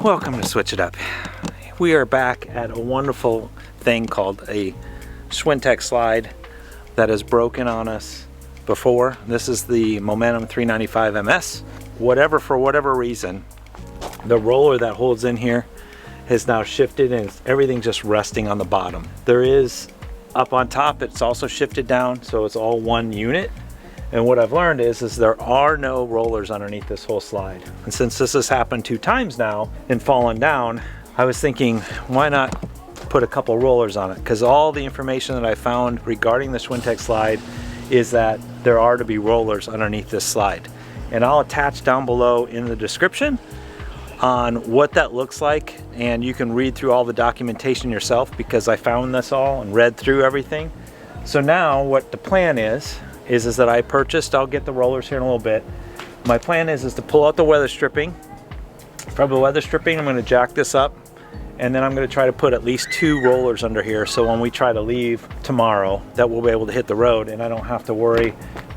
Welcome to Switch It Up. We are back at a wonderful thing called a Schwintek slide that has broken on us before. This is the Momentum 395 MS. For whatever reason, the roller that holds in here has now shifted and everything's just resting on the bottom. There is up on top, it's also shifted down, so it's all one unit. And what I've learned is there are no rollers underneath this whole slide. And since this has happened 2 times now and fallen down, I was thinking, why not put a couple rollers on it? Because all the information that I found regarding the Schwintek slide is that there are to be rollers underneath this slide. And I'll attach down below in the description on what that looks like, and you can read through all the documentation yourself because I found this all and read through everything. So now what the plan is that I purchased, I'll get the rollers here in a little bit. My plan is to pull out the weather stripping. From the weather stripping, I'm going to jack this up, and then I'm going to try to put at least 2 rollers under here, so when we try to leave tomorrow, that we'll be able to hit the road and I don't have to worry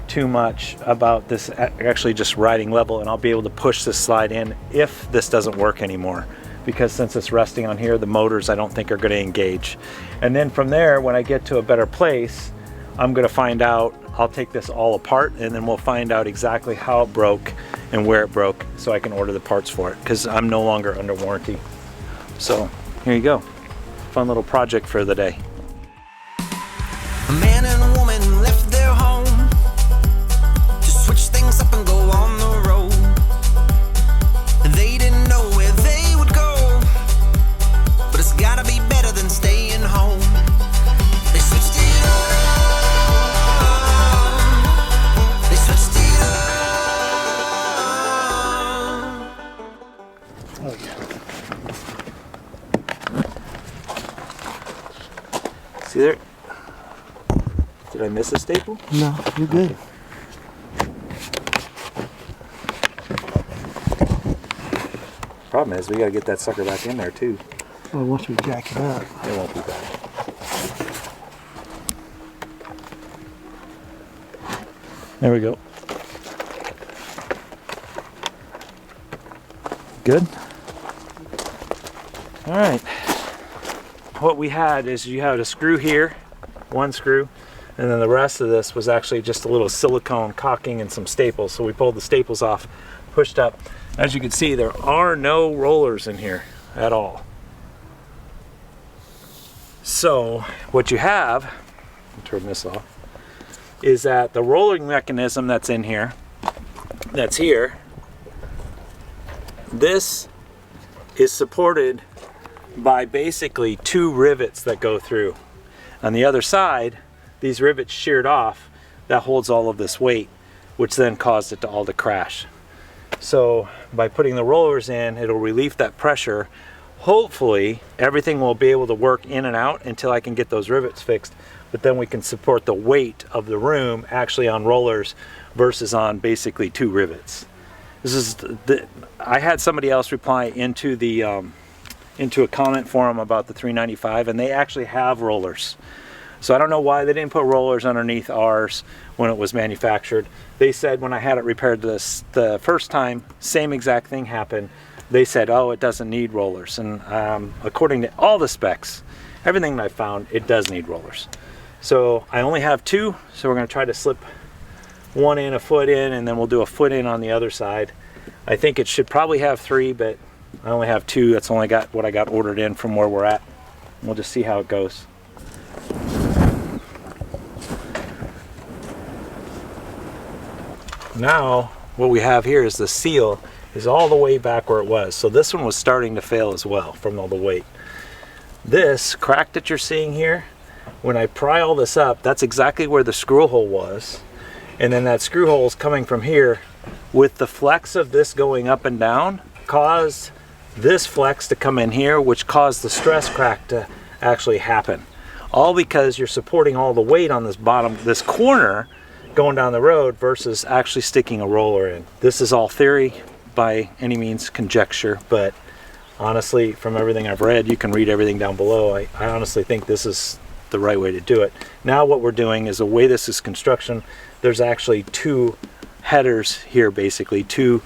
too much about this actually just riding level, and I'll be able to push this slide in if this doesn't work anymore, because since it's resting on here, the motors I don't think are going to engage. And then from there, when I get to a better place, I'm going to find out, I'll take this all apart and then we'll find out exactly how it broke and where it broke, so I can order the parts for it, because I'm no longer under warranty. So here you go, fun little project for the day. A man and a woman left their home to switch things up and go on the road. They didn't know where they would go, but it's gotta be better than staying home. They switched it up. They switched it up. Oh, yeah. See there? Did I miss a staple? No, you're good. Problem is, we gotta get that sucker back in there too. Well, once we jack it up. It won't be bad. There we go. Good. All right. What we had is you had a screw here, 1 screw, and then the rest of this was actually just a little silicone caulking and some staples. So we pulled the staples off, pushed up. As you can see, there are no rollers in here at all. So what you have, I'll turn this off, is that the rolling mechanism that's in here, that's here, this is supported by basically 2 rivets that go through. On the other side, these rivets sheared off, that holds all of this weight, which then caused it to all to crash. So by putting the rollers in, it'll relieve that pressure. Hopefully everything will be able to work in and out until I can get those rivets fixed, but then we can support the weight of the room actually on rollers versus on basically 2 rivets. This is I had somebody else reply into the into a comment forum about the 395, and they actually have rollers. So I don't know why they didn't put rollers underneath ours when it was manufactured. They said when I had it repaired the first time, same exact thing happened. They said, oh, it doesn't need rollers. And according to all the specs, everything that I found, it does need rollers. So I only have 2, so we're gonna try to slip 1 in, a foot in, and then we'll do a foot in on the other side. I think it should probably have 3, but I only have 2. That's only got what I got ordered in from where we're at. We'll just see how it goes. Now what we have here is the seal is all the way back where it was. So this one was starting to fail as well from all the weight. This crack that you're seeing here, when I pry all this up, that's exactly where the screw hole was. And then that screw hole is coming from here. With the flex of this going up and down, caused this flex to come in here, which caused the stress crack to actually happen. All because you're supporting all the weight on this bottom, this corner going down the road versus actually sticking a roller in. This is all theory, by any means conjecture, but honestly, from everything I've read, you can read everything down below. I honestly think this is the right way to do it. Now what we're doing is, the way this is construction, there's actually 2 headers here, basically 2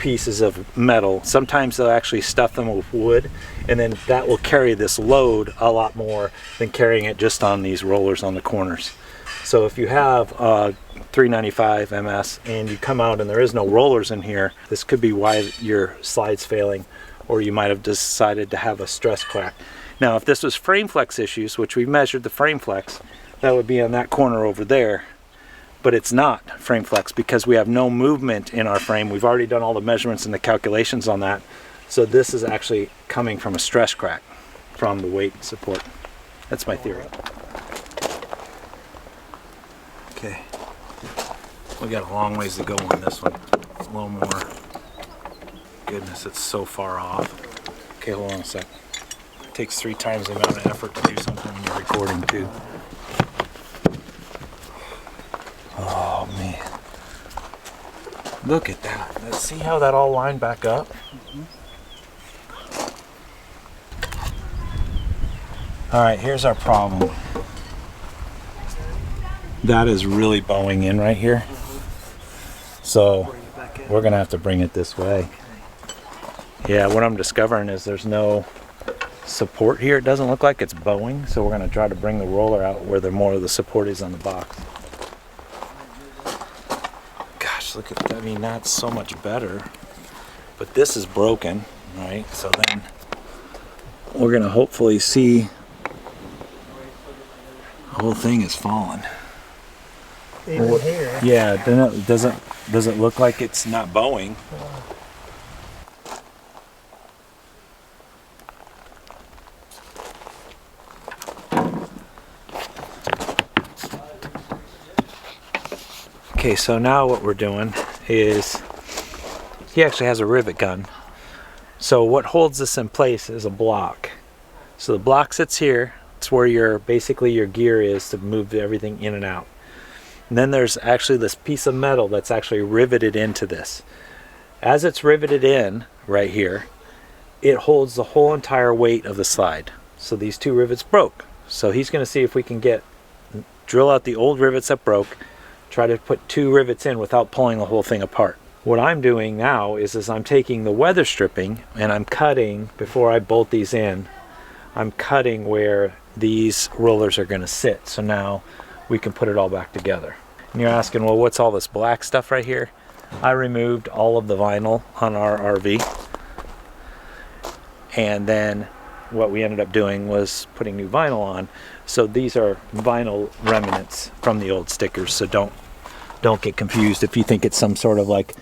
pieces of metal. Sometimes they'll actually stuff them with wood, and then that will carry this load a lot more than carrying it just on these rollers on the corners. So if you have a 395 MS and you come out and there is no rollers in here, this could be why your slide's failing, or you might have decided to have a stress crack. Now if this was frame flex issues, which we measured the frame flex, that would be on that corner over there. But it's not frame flex because we have no movement in our frame. We've already done all the measurements and the calculations on that. So this is actually coming from a stress crack from the weight support. That's my theory. Okay. We got a long ways to go on this one. A little more. Goodness, it's so far off. Okay, hold on a sec. It takes 3 times the amount of effort to do something when you're recording too. Oh man, look at that. Let's see how that all lined back up. All right, here's our problem. That is really bowing in right here. So we're gonna have to bring it this way. Yeah, what I'm discovering is there's no support here. It doesn't look like it's bowing, so we're gonna try to bring the roller out where the more of the support is on the box. Look at that. I mean, that's so much better, but this is broken, right? So then we're gonna hopefully see the whole thing is falling. Even here. Yeah, then it doesn't look like it's not bowing. Okay, so now what we're doing is, he actually has a rivet gun. So what holds this in place is a block. So the block sits here. It's where basically your gear is to move everything in and out. And then there's actually this piece of metal that's actually riveted into this. As it's riveted in right here, it holds the whole entire weight of the slide. So these 2 rivets broke. So he's going to see if we can drill out the old rivets that broke, try to put 2 rivets in without pulling the whole thing apart. What I'm doing now is I'm taking the weather stripping and I'm cutting, before I bolt these in, I'm cutting where these rollers are going to sit. So now we can put it all back together. And you're asking, well, what's all this black stuff right here? I removed all of the vinyl on our RV. And then what we ended up doing was putting new vinyl on. So these are vinyl remnants from the old stickers. So don't get confused if you think it's some sort of like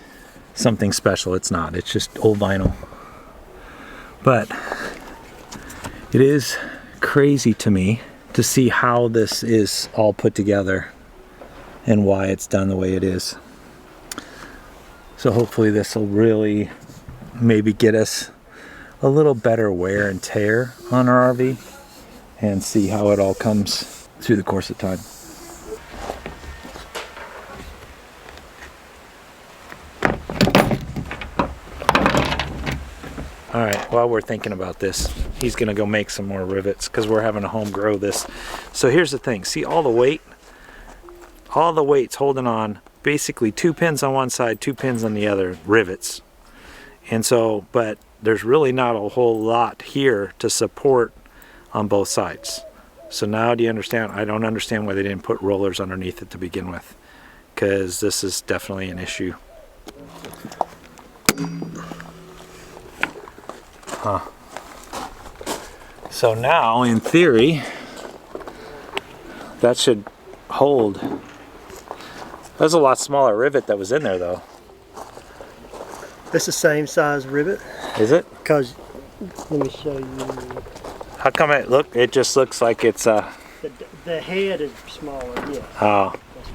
something special. It's not. It's just old vinyl. But it is crazy to me to see how this is all put together and why it's done the way it is. So hopefully this will really maybe get us a little better wear and tear on our RV and see how it all comes through the course of time. All right, while we're thinking about this, he's gonna go make some more rivets because we're having to home grow this. So here's the thing, see all the weight? All the weight's holding on basically 2 pins on one side, 2 pins on the other, rivets. And so, but there's really not a whole lot here to support on both sides. So now do you understand? I don't understand why they didn't put rollers underneath it to begin with, because this is definitely an issue. Huh. So now, in theory, that should hold. There's a lot smaller rivet that was in there though. It's the same size rivet. Is it? Because, let me show you. How come it just looks like it's The head is smaller, yeah. Oh. That's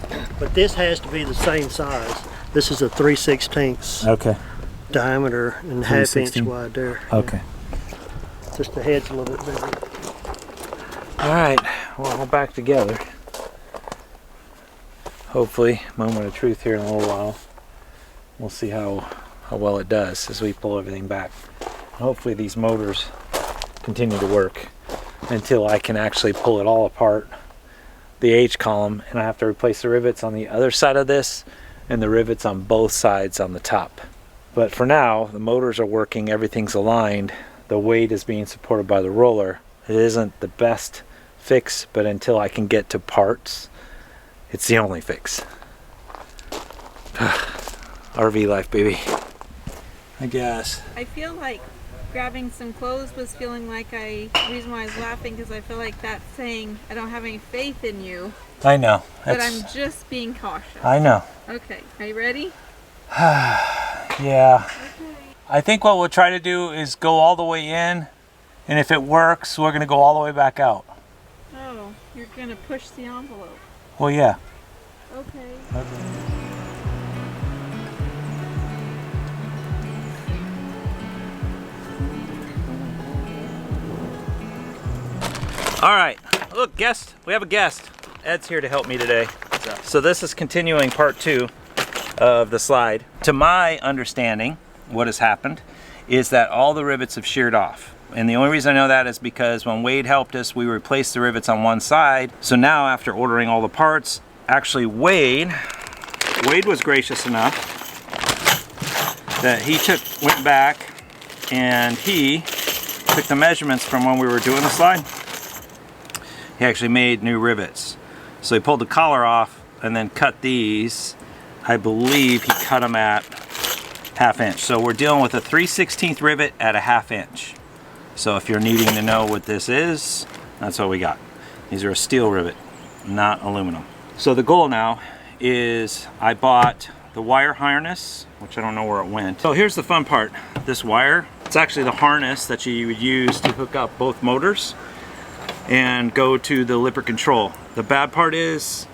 correct. But this has to be the same size. This is a 3/16 Okay. diameter and 1/2 inch wide there. Okay. Yeah. Just the head's a little bit bigger. All right, well, we're back together. Hopefully, moment of truth here in a little while. We'll see how well it does as we pull everything back. Hopefully these motors continue to work until I can actually pull it all apart, the H column, and I have to replace the rivets on the other side of this and the rivets on both sides on the top. But for now, the motors are working, everything's aligned, the weight is being supported by the roller. It isn't the best fix, but until I can get to parts, it's the only fix. RV life, baby. I guess. I feel like grabbing some clothes was feeling like the reason why I was laughing, because I feel like that's saying I don't have any faith in you. I know. But I'm just being cautious. I know. Okay, are you ready? Yeah. Okay. I think what we'll try to do is go all the way in, and if it works, we're going to go all the way back out. Oh, you're going to push the envelope. Well, yeah. Okay. All right, look, guest, we have a guest. Ed's here to help me today. So this is continuing part 2 of the slide. To my understanding, what has happened is that all the rivets have sheared off. And the only reason I know that is because when Wade helped us, we replaced the rivets on one side. So now after ordering all the parts, actually Wade was gracious enough that he went back and he took the measurements from when we were doing the slide. He actually made new rivets. So he pulled the collar off and then cut these. I believe he cut them at 1/2 inch. So we're dealing with a 3/16 rivet at a 1/2 inch. So if you're needing to know what this is, that's what we got. These are a steel rivet, not aluminum. So the goal now is I bought the wire harness, which I don't know where it went. So here's the fun part. This wire, it's actually the harness that you would use to hook up both motors and go to the Lippert control. The bad part is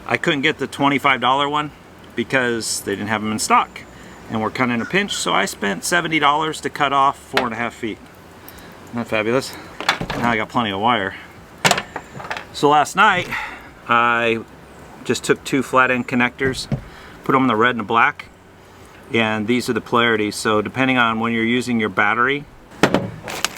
I couldn't get the $25 one because they didn't have them in stock, and we're kind of in a pinch, so I spent $70 to cut off 4.5 feet. Isn't that fabulous? Now I got plenty of wire. So last night I just took 2 flat end connectors, put them in the red and the black, and these are the polarities. So depending on when you're using your battery,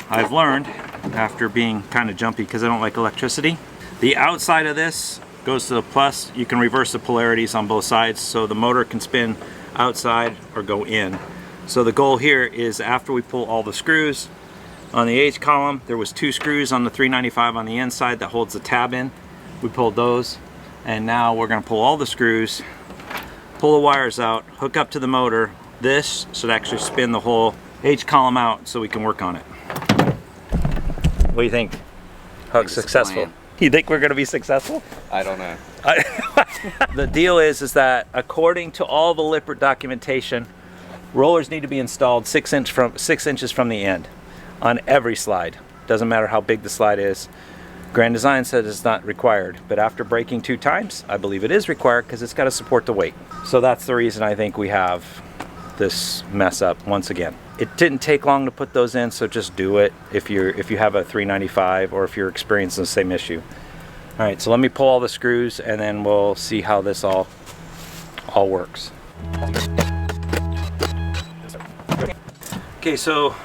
I've learned, after being kind of jumpy because I don't like electricity, the outside of this goes to the plus. You can reverse the polarities on both sides, so the motor can spin outside or go in. So the goal here is after we pull all the screws on the H column, there was 2 screws on the 395 on the inside that holds the tab in. We pulled those, and now we're going to pull all the screws, pull the wires out, hook up to the motor. This should actually spin the whole H column out so we can work on it. What do you think? Hug successful? You think we're going to be successful? I don't know. The deal is that according to all the Lippert documentation, rollers need to be installed 6 inches from the end on every slide. Doesn't matter how big the slide is. Grand Design says it's not required, but after braking 2 times, I believe it is required because it's got to support the weight. So that's the reason I think we have this mess up once again. It didn't take long to put those in, so just do it if you have a 395 or if you're experiencing the same issue. All right, so let me pull all the screws and then we'll see how this all works. Okay, so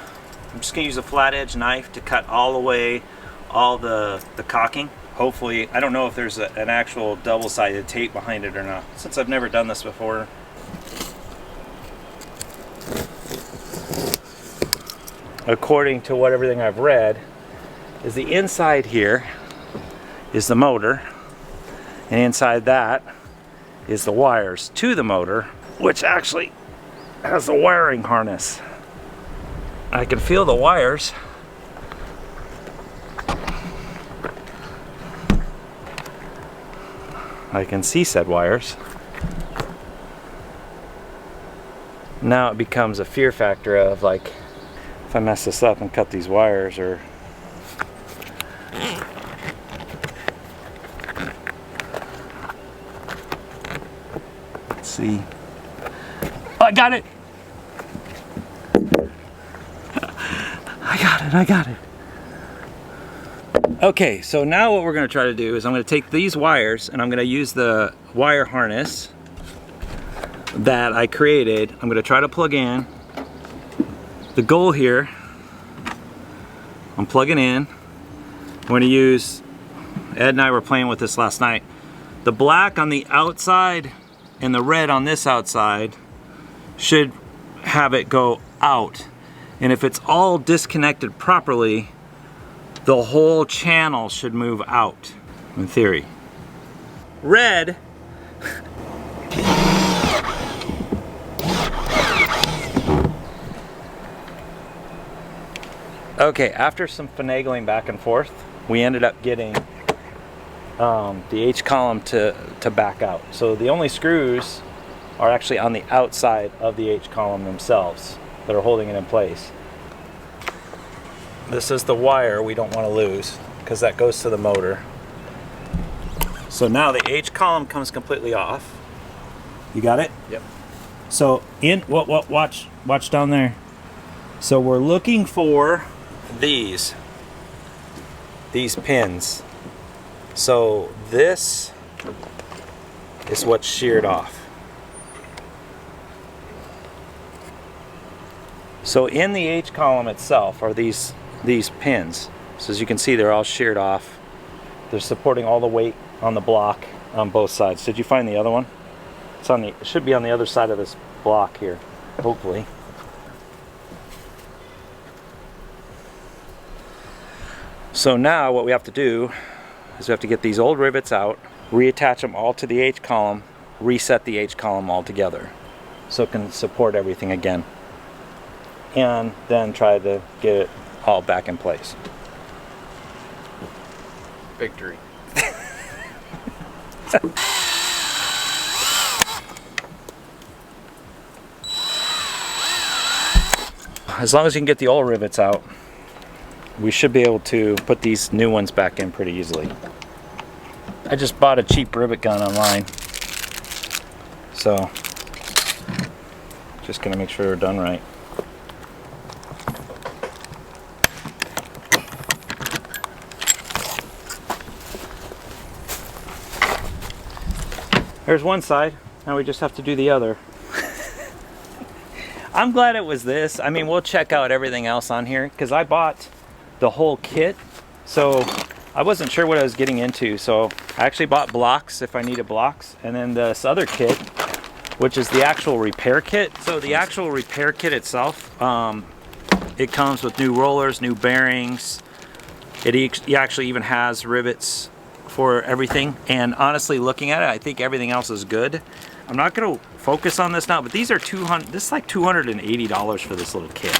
I'm just gonna use a flat edge knife to cut all the way all the caulking. Hopefully, I don't know if there's an actual double-sided tape behind it or not, since I've never done this before. According to everything I've read, is the inside here is the motor, and inside that is the wires to the motor, which actually has the wiring harness. I can feel the wires. I can see said wires. Now it becomes a fear factor of like, if I mess this up and cut these wires, or let's see. Oh, I got it. I got it. Okay, so now what we're going to try to do is I'm going to take these wires and I'm going to use the wire harness that I created. I'm going to try to plug in. The goal here, I'm plugging in. I'm going to use, Ed and I were playing with this last night. The black on the outside and the red on this outside should have it go out. And if it's all disconnected properly, the whole channel should move out, in theory. Red. Okay, after some finagling back and forth, we ended up getting the H column to back out. So the only screws are actually on the outside of the H column themselves that are holding it in place. This is the wire we don't want to lose because that goes to the motor. So now the H column comes completely off. You got it? Yep. So watch down there. So we're looking for these pins. So this is what's sheared off. So in the H column itself are these pins. So as you can see, they're all sheared off. They're supporting all the weight on the block on both sides. Did you find the other one? It should be on the other side of this block here, hopefully. So now what we have to do is we have to get these old rivets out, reattach them all to the H column, reset the H column all together so it can support everything again, and then try to get it all back in place. Victory. As long as you can get the old rivets out, we should be able to put these new ones back in pretty easily. I just bought a cheap rivet gun online, so just gonna make sure they're done right. There's one side, now we just have to do the other. I'm glad it was this. I mean, we'll check out everything else on here because I bought the whole kit, so I wasn't sure what I was getting into. So I actually bought blocks if I needed blocks, and then this other kit, which is the actual repair kit. So the actual repair kit itself, it comes with new rollers, new bearings. It actually even has rivets for everything, and honestly, looking at it, I think everything else is good. I'm not going to focus on this now, but these are this is like $280 for this little kit.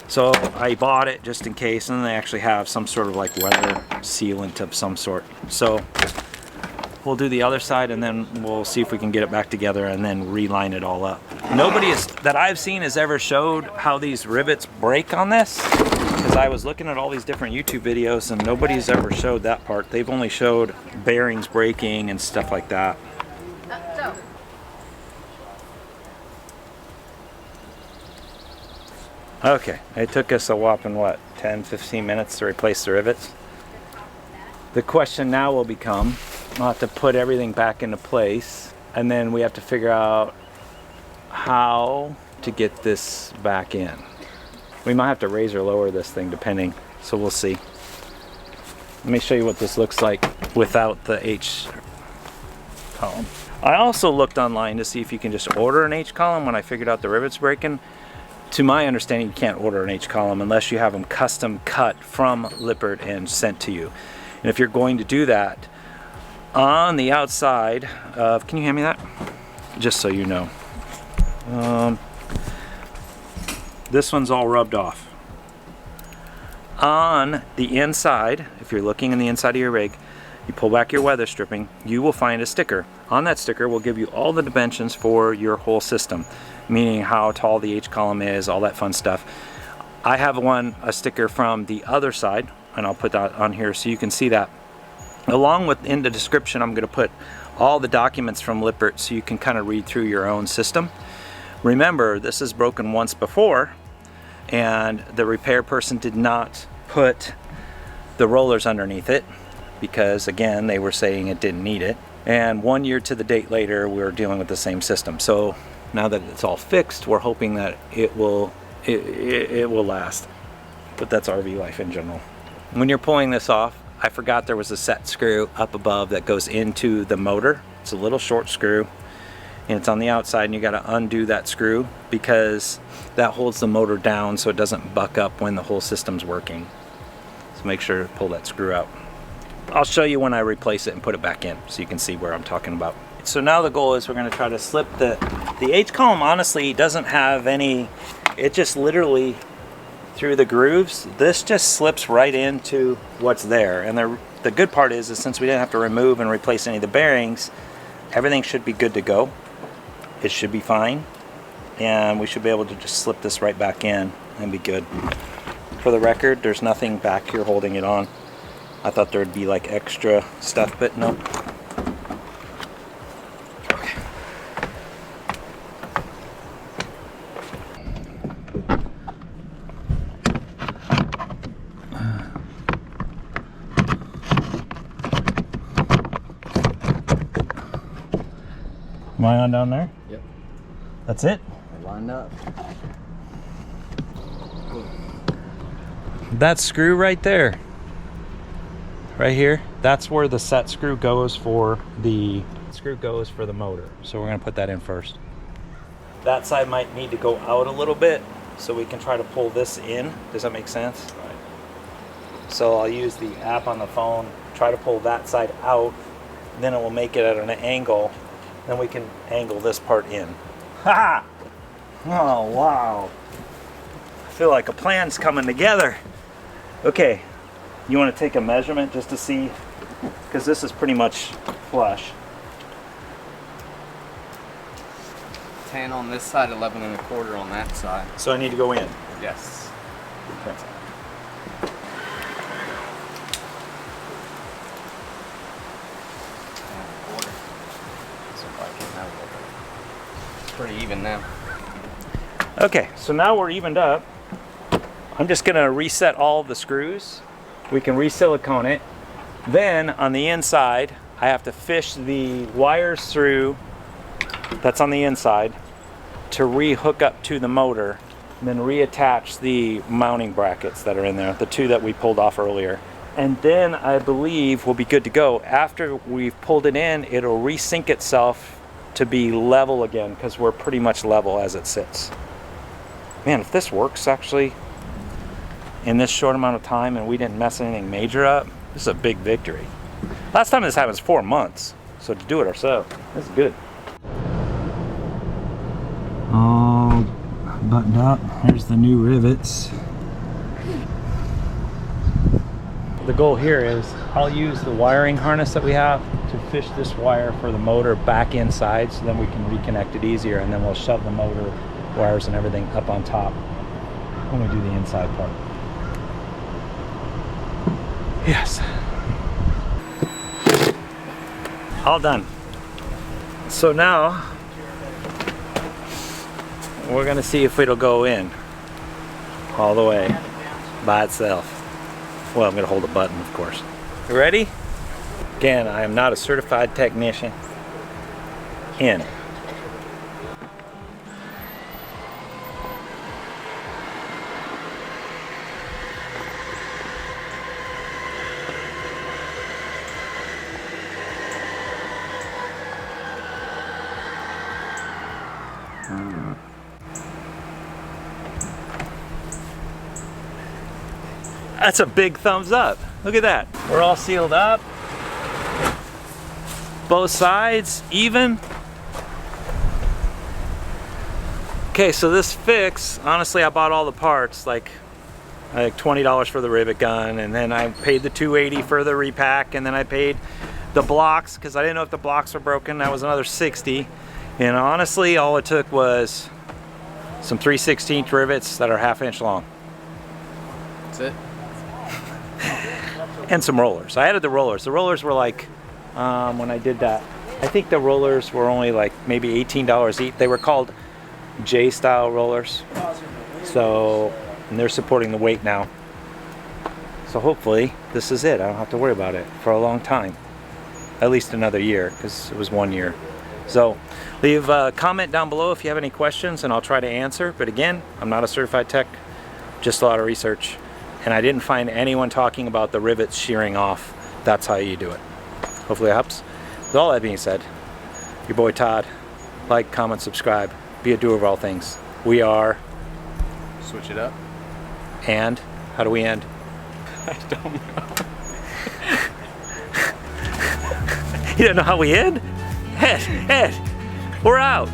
So I bought it just in case, and then they actually have some sort of like weather sealant of some sort. So we'll do the other side, and then we'll see if we can get it back together and then reline it all up. Nobody that I've seen has ever showed how these rivets break on this, because I was looking at all these different YouTube videos and nobody's ever showed that part. They've only showed bearings breaking and stuff like that. Okay, it took us a whopping, what, 10-15 minutes to replace the rivets. The question now will become, we'll have to put everything back into place, and then we have to figure out how to get this back in. We might have to raise or lower this thing depending, so we'll see. Let me show you what this looks like without the H column. I also looked online to see if you can just order an H column when I figured out the rivets breaking. To my understanding, you can't order an H column unless you have them custom cut from Lippert and sent to you. And if you're going to do that, on the outside of, can you hand me that? Just so you know. This one's all rubbed off. On the inside, if you're looking in the inside of your rig, you pull back your weather stripping, you will find a sticker. On that sticker will give you all the dimensions for your whole system, meaning how tall the H column is, all that fun stuff. I have a sticker from the other side, and I'll put that on here so you can see that. Along with, in the description, I'm going to put all the documents from Lippert so you can kind of read through your own system. Remember, this is broken once before, and the repair person did not put the rollers underneath it because, again, they were saying it didn't need it. And 1 year to the date later, we're dealing with the same system. So now that it's all fixed, we're hoping that it will last. But that's RV life in general. When you're pulling this off, I forgot there was a set screw up above that goes into the motor. It's a little short screw, and it's on the outside, and you got to undo that screw because that holds the motor down so it doesn't buck up when the whole system's working. So make sure to pull that screw out. I'll show you when I replace it and put it back in so you can see where I'm talking about. So now the goal is we're going to try to slip the H column. Honestly doesn't have any, it just literally through the grooves, this just slips right into what's there. And the good part is since we didn't have to remove and replace any of the bearings, everything should be good to go. It should be fine, and we should be able to just slip this right back in and be good. For the record, there's nothing back here holding it on. I thought there would be like extra stuff, but nope. Okay. Am I on down there? Yep. That's it? I lined up. That screw right there, right here, that's where the set screw goes for the motor. So we're going to put that in first. That side might need to go out a little bit so we can try to pull this in. Does that make sense? Right. So I'll use the app on the phone, try to pull that side out, then it will make it at an angle. Then we can angle this part in. Ha! Oh, wow. I feel like a plan's coming together. Okay, you want to take a measurement just to see, because this is pretty much flush. 10 on this side, 11 1/4 on that side. So I need to go in. Yes. Okay. It's pretty even now. Okay, so now we're evened up. I'm just gonna reset all the screws. We can re-silicone it. Then on the inside, I have to fish the wires through that's on the inside to re-hook up to the motor, and then reattach the mounting brackets that are in there, the two that we pulled off earlier. And then I believe we'll be good to go. After we've pulled it in, it'll resync itself to be level again because we're pretty much level as it sits. Man, if this works actually in this short amount of time and we didn't mess anything major up, this is a big victory. Last time this happened was 4 months, so to do it ourselves, that's good. All buttoned up. Here's the new rivets. The goal here is I'll use the wiring harness that we have to fish this wire for the motor back inside so then we can reconnect it easier, and then we'll shove the motor wires and everything up on top when we do the inside part. Yes. All done. So now we're gonna see if it'll go in all the way by itself. Well, I'm gonna hold a button, of course. You ready? Again, I am not a certified technician. In. That's a big thumbs up. Look at that. We're all sealed up. Both sides even. Okay, so this fix, honestly, I bought all the parts, like $20 for the rivet gun, and then I paid the $280 for the repack, and then I paid the blocks because I didn't know if the blocks were broken. That was another $60. And honestly, all it took was some 3/16 rivets that are 1/2 inch long. That's it. And some rollers. I added the rollers. The rollers were like, when I did that, I think the rollers were only like maybe $18 each. They were called J style rollers. So, and they're supporting the weight now. So hopefully this is it. I don't have to worry about it for a long time. At least another year, because it was 1 year. So leave a comment down below if you have any questions and I'll try to answer. But again, I'm not a certified tech, just a lot of research. And I didn't find anyone talking about the rivets shearing off. That's how you do it. Hopefully it helps. With all that being said, your boy Todd, like, comment, subscribe. Be a doer of all things. We are, Switch it up. and how do we end? I don't know. You don't know how we end? Ed, we're out.